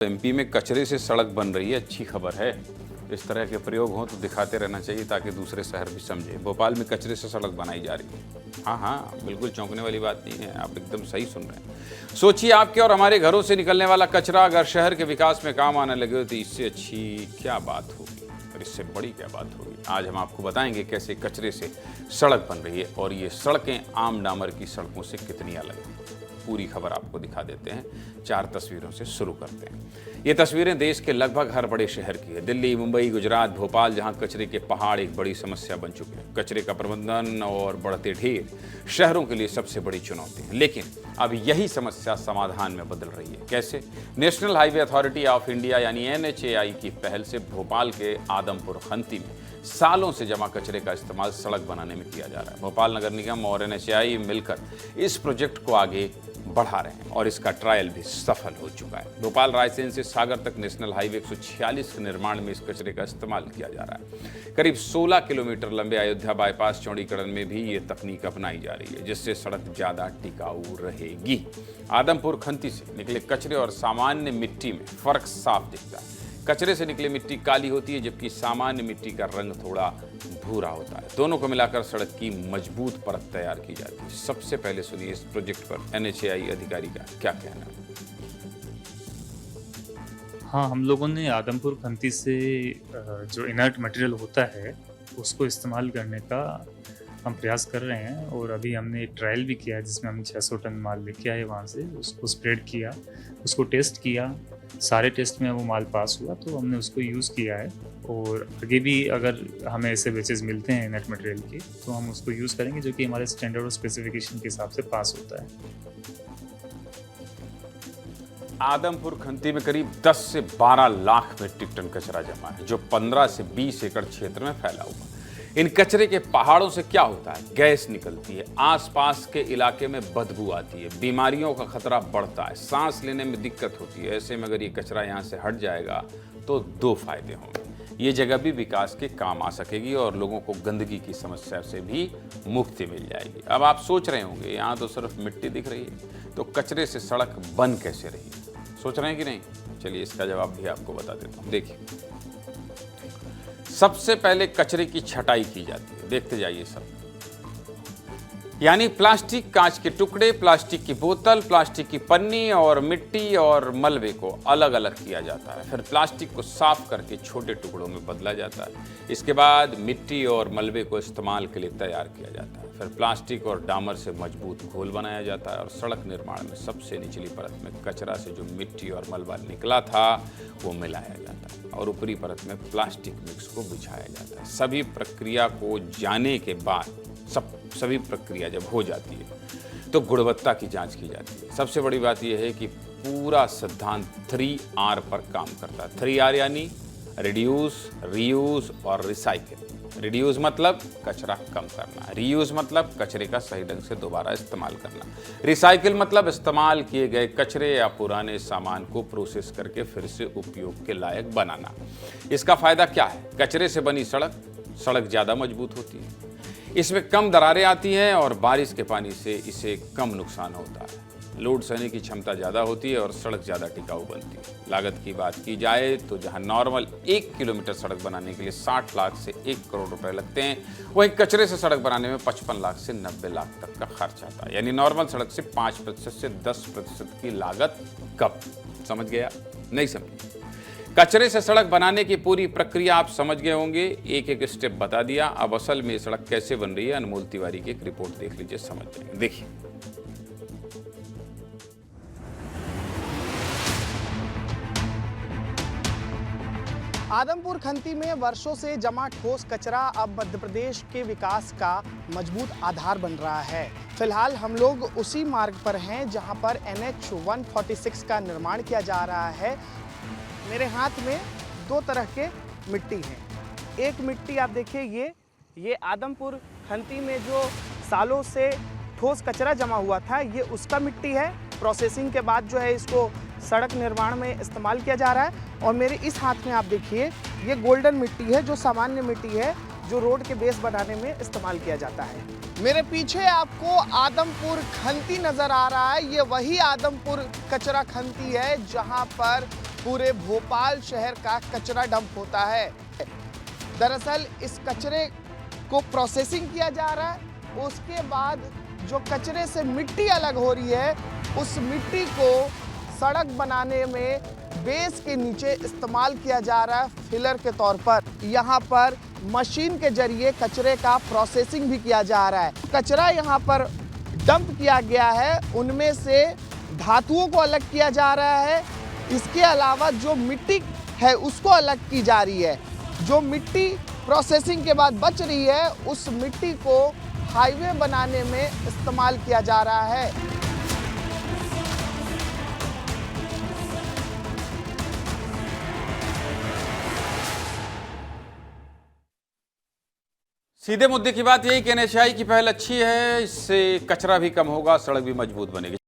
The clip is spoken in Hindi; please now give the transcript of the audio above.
एमपी में कचरे से सड़क बन रही है, अच्छी खबर है। इस तरह के प्रयोग हों तो दिखाते रहना चाहिए ताकि दूसरे शहर भी समझे। भोपाल में कचरे से सड़क बनाई जा रही है। हाँ, बिल्कुल चौंकने वाली बात नहीं है, आप एकदम सही सुन रहे हैं। सोचिए, आपके और हमारे घरों से निकलने वाला कचरा अगर शहर के विकास में काम आने लगे तो इससे अच्छी क्या बात होगी और इससे बड़ी क्या बात होगी। आज हम आपको बताएंगे कैसे कचरे से सड़क बन रही है और ये सड़कें आम डामर की सड़कों से कितनी अलग हैं। पूरी खबर आपको दिखा देते हैं। 4 तस्वीरों से शुरू करते हैं। ये तस्वीरें देश के लगभग हर बड़े शहर की है। दिल्ली, मुंबई, गुजरात, भोपाल, जहां कचरे के पहाड़ एक बड़ी समस्या बन चुके हैं। कचरे का प्रबंधन और बढ़ते ढेर शहरों के लिए सबसे बड़ी चुनौती है। लेकिन अब यही समस्या समाधान में बदल रही है। कैसे? National highway authority of India यानी NHAI की पहल से भोपाल के आदमपुर खंती में सालों से जमा कचरे का इस्तेमाल सड़क बनाने में किया जा रहा है। भोपाल नगर निगम और NHAI मिलकर इस प्रोजेक्ट को आगे बढ़ा रहे हैं और इसका ट्रायल भी सफल हो चुका है। भोपाल रायसेन से सागर तक नेशनल हाईवे 146 के निर्माण में इस कचरे का इस्तेमाल किया जा रहा है। करीब 16 किलोमीटर लंबे अयोध्या बाईपास चौड़ीकरण में भी ये तकनीक अपनाई जा रही है, जिससे सड़क ज्यादा टिकाऊ रहेगी। आदमपुर खंती से निकले कचरे और सामान्य मिट्टी में फर्क साफ दिखता है। कचरे से निकली मिट्टी काली होती है, जबकि सामान्य मिट्टी का रंग थोड़ा भूरा होता है। दोनों को मिलाकर सड़क की मजबूत परत तैयार की जाती है। सबसे पहले सुनिए इस प्रोजेक्ट पर NHAI अधिकारी का क्या कहना है। हाँ, हम लोगों ने आदमपुर खंती से जो इनर्ट मटेरियल होता है उसको इस्तेमाल करने का हम प्रयास कर रहे हैं और अभी हमने एक ट्रायल भी किया है जिसमें हम 600 टन माल लेके आए वहाँ से, उसको स्प्रेड किया, उसको टेस्ट किया। सारे टेस्ट में वो माल पास हुआ तो हमने उसको यूज़ किया है और आगे भी अगर हमें ऐसे बेचेस मिलते हैं इनर्ट मटेरियल के तो हम उसको यूज़ करेंगे, जो कि हमारे स्टैंडर्ड और स्पेसिफिकेशन के हिसाब से पास होता है। आदमपुर खंती में करीब 10 से 12 लाख मीट्रिक टन कचरा जमा है, जो 15 से 20 एकड़ क्षेत्र में फैला हुआ है। इन कचरे के पहाड़ों से क्या होता है? गैस निकलती है, आसपास के इलाके में बदबू आती है, बीमारियों का खतरा बढ़ता है, सांस लेने में दिक्कत होती है। ऐसे में अगर ये कचरा यहाँ से हट जाएगा तो 2 फायदे होंगे। ये जगह भी विकास के काम आ सकेगी और लोगों को गंदगी की समस्या से भी मुक्ति मिल जाएगी। अब आप सोच रहे होंगे, यहाँ तो सिर्फ मिट्टी दिख रही है, तो कचरे से सड़क बन कैसे रही है? सोच रहे हैं कि नहीं? चलिए इसका जवाब भी आपको बता देता हूँ। देखिए, सबसे पहले कचरे की छटाई की जाती है। देखते जाइए सब, यानी प्लास्टिक, कांच के टुकड़े, प्लास्टिक की बोतल, प्लास्टिक की पन्नी और मिट्टी और मलबे को अलग अलग किया जाता है। फिर प्लास्टिक को साफ करके छोटे टुकड़ों में बदला जाता है। इसके बाद मिट्टी और मलबे को इस्तेमाल के लिए तैयार किया जाता है। फिर प्लास्टिक और डामर से मजबूत घोल बनाया जाता है और सड़क निर्माण में सबसे निचली परत में कचरा से जो मिट्टी और मलबा निकला था वो मिलाया जाता है और ऊपरी परत में प्लास्टिक मिक्स को बिछाया जाता है। सभी प्रक्रिया को जाने के बाद सभी प्रक्रिया जब हो जाती है तो गुणवत्ता की जांच की जाती है। सबसे बड़ी बात यह है कि पूरा सिद्धांत 3R पर काम करता है। 3R यानी रिड्यूस, रीयूज और रिसाइकिल। रिड्यूस मतलब कचरा कम करना, रीयूज मतलब कचरे का सही ढंग से दोबारा इस्तेमाल करना, रिसाइकिल मतलब इस्तेमाल किए गए कचरे या पुराने सामान को प्रोसेस करके फिर से उपयोग के लायक बनाना। इसका फायदा क्या है? कचरे से बनी सड़क ज़्यादा मजबूत होती है, इसमें कम दरारें आती हैं और बारिश के पानी से इसे कम नुकसान होता है। लोड सहने की क्षमता ज़्यादा होती है और सड़क ज़्यादा टिकाऊ बनती है। लागत की बात की जाए तो जहां नॉर्मल 1 किलोमीटर सड़क बनाने के लिए 60 लाख से 1 करोड़ रुपए लगते हैं, वहीं कचरे से सड़क बनाने में 55 लाख से 90 लाख तक का खर्च आता है। यानी नॉर्मल सड़क से 5% से 10% की लागत कम। समझ गया? नहीं समझे? कचरे से सड़क बनाने की पूरी प्रक्रिया आप समझ गए होंगे, एक एक स्टेप बता दिया। अब असल में सड़क कैसे बन रही है, अनमोल तिवारी की एक रिपोर्ट देख लीजिए, समझ जाएंगे। देखिए, आदमपुर खंती में वर्षों से जमा ठोस कचरा अब मध्य प्रदेश के विकास का मजबूत आधार बन रहा है। फिलहाल हम लोग उसी मार्ग पर हैं जहां पर NH 146 का निर्माण किया जा रहा है। मेरे हाथ में 2 तरह के मिट्टी हैं। एक मिट्टी आप देखिए, ये आदमपुर खंती में जो सालों से ठोस कचरा जमा हुआ था, ये उसका मिट्टी है। प्रोसेसिंग के बाद जो है इसको सड़क निर्माण में इस्तेमाल किया जा रहा है। और मेरे इस हाथ में आप देखिए, ये गोल्डन मिट्टी है, जो सामान्य मिट्टी है, जो रोड के बेस बनाने में इस्तेमाल किया जाता है। मेरे पीछे आपको आदमपुर खंती नज़र आ रहा है। ये वही आदमपुर कचरा खंती है जहां पर पूरे भोपाल शहर का कचरा डंप होता है। दरअसल इस कचरे को प्रोसेसिंग किया जा रहा है, उसके बाद जो कचरे से मिट्टी अलग हो रही है, उस मिट्टी को सड़क बनाने में बेस के नीचे इस्तेमाल किया जा रहा है फिलर के तौर पर। यहाँ पर मशीन के जरिए कचरे का प्रोसेसिंग भी किया जा रहा है। कचरा यहाँ पर डंप किया गया है, उनमें से धातुओं को अलग किया जा रहा है। इसके अलावा जो मिट्टी है उसको अलग की जा रही है। जो मिट्टी प्रोसेसिंग के बाद बच रही है, उस मिट्टी को हाईवे बनाने में इस्तेमाल किया जा रहा है। सीधे मुद्दे की बात यही कि एनएचआई की पहल अच्छी है, इससे कचरा भी कम होगा, सड़क भी मजबूत बनेगी।